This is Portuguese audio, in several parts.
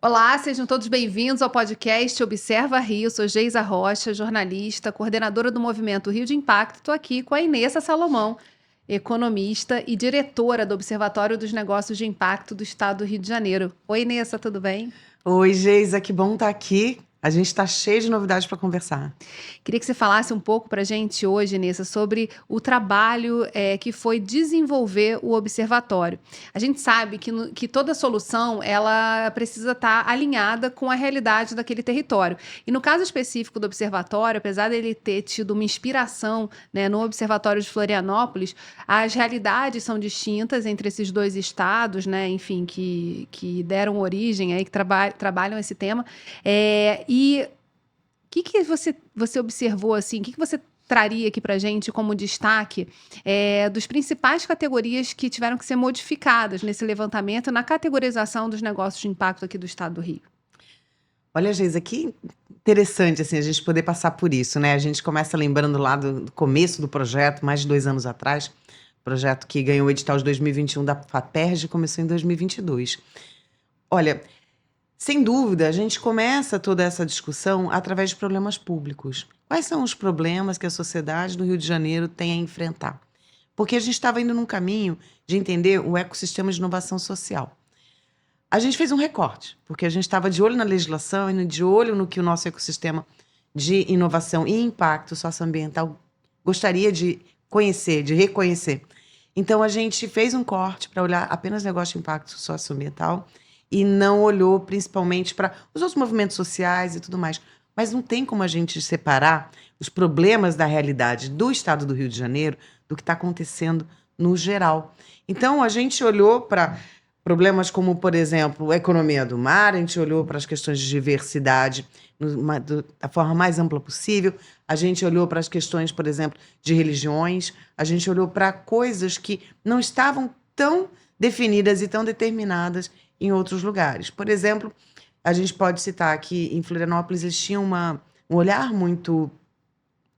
Olá, sejam todos bem-vindos ao podcast Observa Rio. Sou Geisa Rocha, jornalista, coordenadora do movimento Rio de Impacto. Estou aqui com a Inessa Salomão, economista e diretora do Observatório dos Negócios de Impacto do Estado do Rio de Janeiro. Oi, Inessa, tudo bem? Oi, Geisa, que bom estar aqui. A gente está cheio de novidades para conversar. Queria que você falasse um pouco para a gente hoje, Nessa, sobre o trabalho que foi desenvolver o observatório. A gente sabe que toda solução ela precisa estar alinhada com a realidade daquele território. E no caso específico do observatório, apesar dele ter tido uma inspiração, né, no Observatório de Florianópolis, as realidades são distintas entre esses dois estados, né, enfim, que deram origem, aí, que trabalham esse tema. E o que você observou, assim, o que você traria aqui para a gente como destaque dos principais categorias que tiveram que ser modificadas nesse levantamento na categorização dos negócios de impacto aqui do estado do Rio? Olha, Geisa, que interessante assim, a gente poder passar por isso, né? A gente começa lembrando lá do começo do projeto, mais de 2 anos atrás, projeto que ganhou o edital de 2021 da FAPERJ e começou em 2022. Olha, sem dúvida, a gente começa toda essa discussão através de problemas públicos. Quais são os problemas que a sociedade do Rio de Janeiro tem a enfrentar? Porque a gente estava indo num caminho de entender o ecossistema de inovação social. A gente fez um recorte, porque a gente estava de olho na legislação e de olho no que o nosso ecossistema de inovação e impacto socioambiental gostaria de conhecer, de reconhecer. Então, a gente fez um corte para olhar apenas negócio de impacto socioambiental e não olhou principalmente para os outros movimentos sociais e tudo mais. Mas não tem como a gente separar os problemas da realidade do estado do Rio de Janeiro do que está acontecendo no geral. Então, a gente olhou para problemas como, por exemplo, a economia do mar, a gente olhou para as questões de diversidade da forma mais ampla possível, a gente olhou para as questões, por exemplo, de religiões, a gente olhou para coisas que não estavam tão definidas e tão determinadas em outros lugares. Por exemplo, a gente pode citar que em Florianópolis eles tinham um olhar muito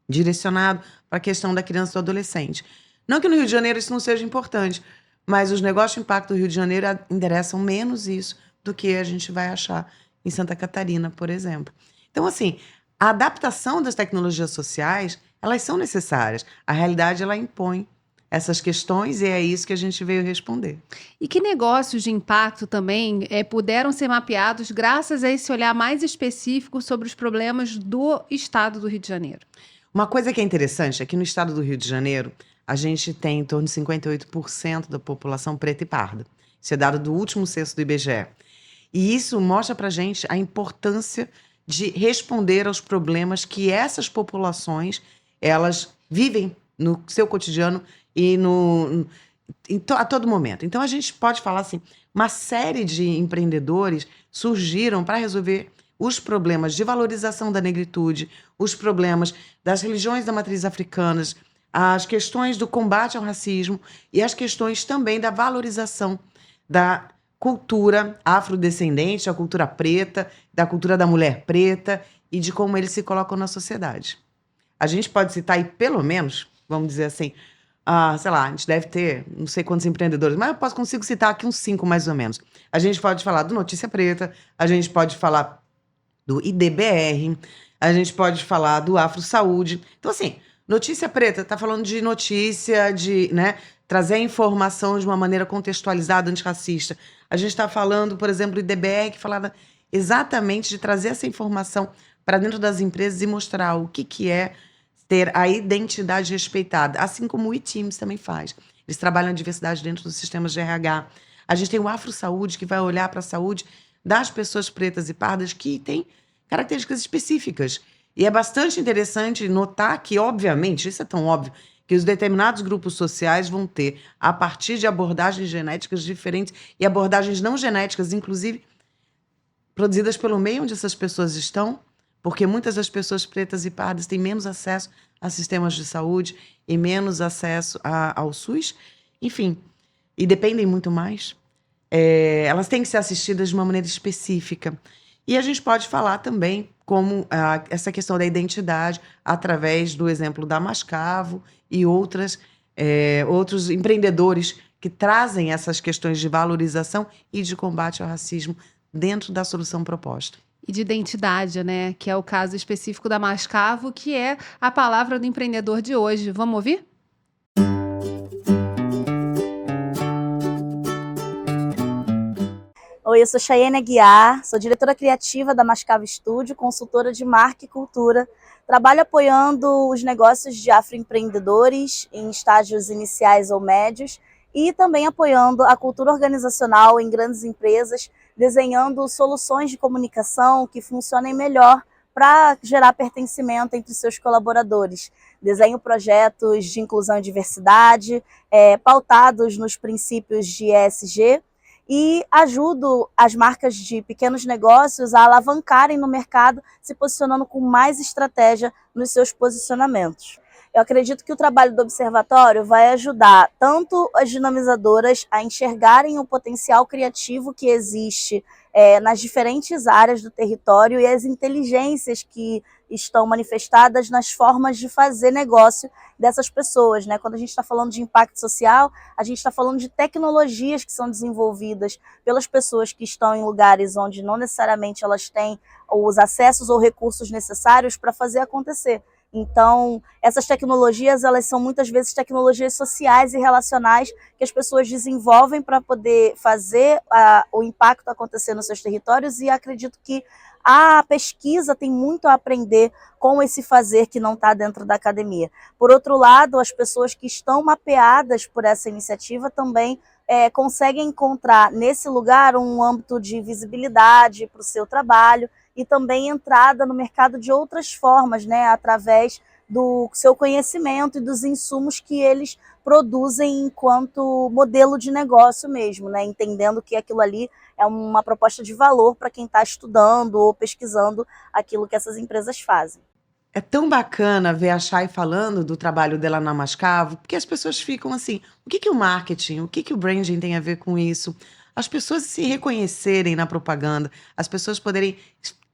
direcionado para a questão da criança e do adolescente. Não que no Rio de Janeiro isso não seja importante, mas os negócios de impacto do Rio de Janeiro endereçam menos isso do que a gente vai achar em Santa Catarina, por exemplo. Então, assim, a adaptação das tecnologias sociais, elas são necessárias. A realidade, ela impõe essas questões e é isso que a gente veio responder. E que negócios de impacto também puderam ser mapeados graças a esse olhar mais específico sobre os problemas do estado do Rio de Janeiro? Uma coisa que é interessante é que no estado do Rio de Janeiro, a gente tem em torno de 58% da população preta e parda. Isso é dado do último censo do IBGE. E isso mostra pra gente a importância de responder aos problemas que essas populações, elas vivem no seu cotidiano e a todo momento. Então, a gente pode falar assim, uma série de empreendedores surgiram para resolver os problemas de valorização da negritude, os problemas das religiões da matriz africanas, as questões do combate ao racismo e as questões também da valorização da cultura afrodescendente, a cultura preta, da cultura da mulher preta e de como eles se colocam na sociedade. A gente pode citar aí, pelo menos, vamos dizer assim, sei lá, a gente deve ter não sei quantos empreendedores, mas eu consigo citar aqui uns 5 mais ou menos. A gente pode falar do Notícia Preta, a gente pode falar do IDBR, a gente pode falar do Afro Saúde. Então, assim, Notícia Preta está falando de notícia, de, né, trazer a informação de uma maneira contextualizada, antirracista. A gente está falando, por exemplo, do IDBR, que falava exatamente de trazer essa informação para dentro das empresas e mostrar o que é ter a identidade respeitada, assim como o eTeams também faz. Eles trabalham a diversidade dentro dos sistemas de RH. A gente tem o Afro Saúde, que vai olhar para a saúde das pessoas pretas e pardas que têm características específicas. E é bastante interessante notar que, obviamente, isso é tão óbvio, que os determinados grupos sociais vão ter, a partir de abordagens genéticas diferentes e abordagens não genéticas, inclusive produzidas pelo meio onde essas pessoas estão, porque muitas das pessoas pretas e pardas têm menos acesso a sistemas de saúde e menos acesso ao SUS, enfim, e dependem muito mais. Elas têm que ser assistidas de uma maneira específica. E a gente pode falar também como essa questão da identidade através do exemplo da Mascavo e outros empreendedores que trazem essas questões de valorização e de combate ao racismo dentro da solução proposta. E de identidade, né? Que é o caso específico da Mascavo, que é a palavra do empreendedor de hoje. Vamos ouvir? Oi, eu sou Chayenne Aguiar, sou diretora criativa da Mascavo Estúdio, consultora de marca e cultura. Trabalho apoiando os negócios de afroempreendedores em estágios iniciais ou médios e também apoiando a cultura organizacional em grandes empresas, desenhando soluções de comunicação que funcionem melhor para gerar pertencimento entre seus colaboradores. Desenho projetos de inclusão e diversidade, pautados nos princípios de ESG, e ajudo as marcas de pequenos negócios a alavancarem no mercado, se posicionando com mais estratégia nos seus posicionamentos. Eu acredito que o trabalho do Observatório vai ajudar tanto as dinamizadoras a enxergarem o potencial criativo que existe nas diferentes áreas do território e as inteligências que estão manifestadas nas formas de fazer negócio dessas pessoas, né? Quando a gente está falando de impacto social, a gente está falando de tecnologias que são desenvolvidas pelas pessoas que estão em lugares onde não necessariamente elas têm os acessos ou recursos necessários para fazer acontecer. Então, essas tecnologias, elas são muitas vezes tecnologias sociais e relacionais que as pessoas desenvolvem para poder fazer o impacto acontecer nos seus territórios, e acredito que a pesquisa tem muito a aprender com esse fazer que não está dentro da academia. Por outro lado, as pessoas que estão mapeadas por essa iniciativa também conseguem encontrar nesse lugar um âmbito de visibilidade para o seu trabalho e também entrada no mercado de outras formas, né, através do seu conhecimento e dos insumos que eles produzem enquanto modelo de negócio mesmo, né, entendendo que aquilo ali é uma proposta de valor para quem está estudando ou pesquisando aquilo que essas empresas fazem. É tão bacana ver a Chay falando do trabalho dela na Mascavo, porque as pessoas ficam assim, o que que o marketing, o que que o branding tem a ver com isso? As pessoas se reconhecerem na propaganda, as pessoas poderem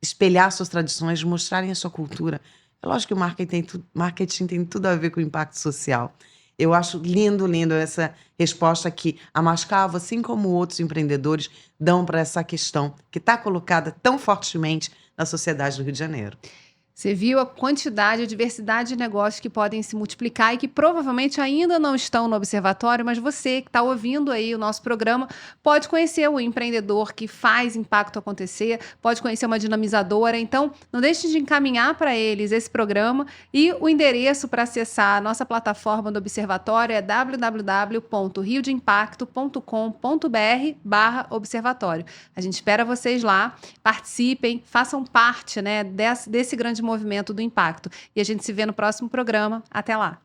espelhar suas tradições, mostrarem a sua cultura. É lógico que o marketing tem tudo a ver com o impacto social. Eu acho lindo, lindo essa resposta que a Mascavo, assim como outros empreendedores, dão para essa questão que está colocada tão fortemente na sociedade do Rio de Janeiro. Você viu a quantidade, a diversidade de negócios que podem se multiplicar e que provavelmente ainda não estão no observatório, mas você que está ouvindo aí o nosso programa pode conhecer o empreendedor que faz impacto acontecer, pode conhecer uma dinamizadora. Então, não deixe de encaminhar para eles esse programa, e o endereço para acessar a nossa plataforma do observatório é www.riodeimpacto.com.br/observatório. A gente espera vocês lá, participem, façam parte, né, desse grande movimento do impacto. E a gente se vê no próximo programa. Até lá!